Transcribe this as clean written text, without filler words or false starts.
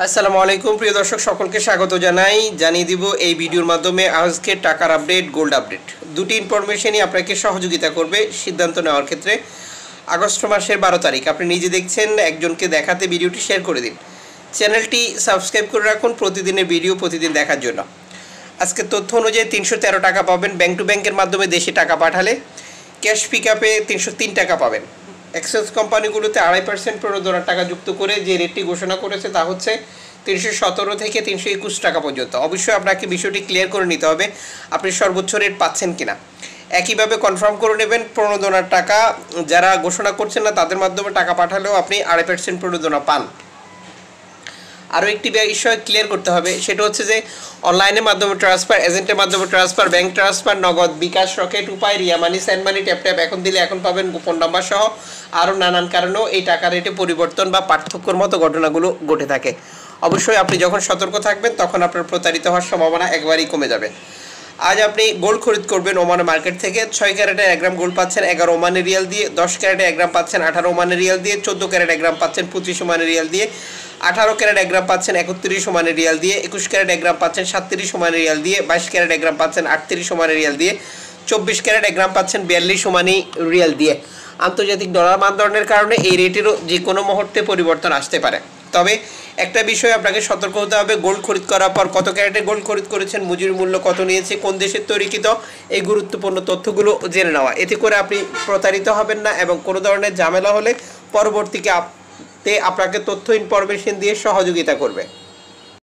আসসালামু আলাইকুম প্রিয় দর্শক সকলকে স্বাগত জানিয়ে দিব এই ভিডিওর মাধ্যমে আজকে টাকার আপডেট গোল্ড আপডেট দুটি ইনফরমেশনই আপনাকে সহযোগিতা করবে সিদ্ধান্ত নেওয়ার ক্ষেত্রে। আগস্ট মাসের 12 তারিখ আপনি নিজে দেখছেন, একজনকে দেখাতে ভিডিওটি শেয়ার করে দিন। চ্যানেলটি সাবস্ক্রাইব করে রাখুন প্রতিদিনের ভিডিও প্রতিদিন দেখার জন্য। আজকে তথ্য অনুযায়ী 313 টাকা পাবেন ব্যাংক টু ব্যাংকের মাধ্যমে দেশে টাকা পাঠালে। ক্যাশ পিকআপে 303 টাকা পাবেন। এক্সচেঞ্জ কোম্পানিগুলোতে 2.5% প্রণোদনার টাকা যুক্ত করে যে রেটটি ঘোষণা করেছে তা হচ্ছে 317 থেকে 321 টাকা পর্যন্ত। অবশ্যই আপনাকে বিষয়টি ক্লিয়ার করে নিতে হবে আপনি সর্বোচ্চ রেট পাচ্ছেন কিনা। একইভাবে কনফার্ম করে নেবেন প্রণোদনার টাকা যারা ঘোষণা করছেন না তাদের মাধ্যমে টাকা পাঠালেও আপনি 2.5% প্রণোদনা পান। আরও একটি বিষয় ক্লিয়ার করতে হবে, সেটা হচ্ছে যে অনলাইনের মাধ্যমে ট্রান্সফার, এজেন্টের মাধ্যমে ট্রান্সফার, ব্যাংক ট্রান্সফার, নগদ, বিকাশ, রকেট, উপায়, রিয়া মানি, সেন্ড মানি, ট্যাপ ট্যাপ এখন দিলে এখন পাবেন, গোপন নাম্বার সহ আরও নানান কারণেও এই টাকা রেটে পরিবর্তন বা পার্থক্যর মতো ঘটনাগুলো ঘটে থাকে। অবশ্যই আপনি যখন সতর্ক থাকবেন তখন আপনার প্রতারিত হওয়ার সম্ভাবনা একবারই কমে যাবে। আজ আপনি গোল্ড খরিদ করবেন ওমান মার্কেট থেকে। 6 ক্যারেটের 1 গ্রাম গোল্ড পাচ্ছেন 11 ওমানি রিয়াল দিয়ে, 10 ক্যারেটে 1 গ্রাম পাচ্ছেন 18 ওমানি রিয়াল দিয়ে, 14 ক্যারেট 1 গ্রাম পাচ্ছেন 25 ওমানি রিয়াল দিয়ে, 18 ক্যারেট 1 গ্রাম পাচ্ছেন 31 ওমানি রিয়াল দিয়ে, 21 ক্যারেট 1 গ্রাম পাচ্ছেন 37 ওমানি রিয়াল দিয়ে, 22 ক্যারেট 1 গ্রাম পাচ্ছেন 38 ওমানি রিয়াল দিয়ে, 24 ক্যারেট 1 গ্রাম পাচ্ছেন 42 ওমানি রিয়াল দিয়ে। আন্তর্জাতিক ডলার মানদণ্ডের কারণে এই রেটেরও যে কোনো মুহূর্তে পরিবর্তন আসতে পারে। তবে একটা বিষয় আপনাকে সতর্ক হতে হবে, গোল্ড খরিদ করার পর কত ক্যারেটে গোল্ড খরিদ করেছেন, মজুরি মূল্য কত নিয়েছে, কোন দেশের তৈরিকৃত, এই গুরুত্বপূর্ণ তথ্যগুলো জেনে নেওয়া। এতে করে আপনি প্রতারিত হবেন না এবং কোনো ধরনের ঝামেলা হলে পরবর্তীতে আপনাকে তথ্য ইনফরমেশন দিয়ে সহযোগিতা করবে।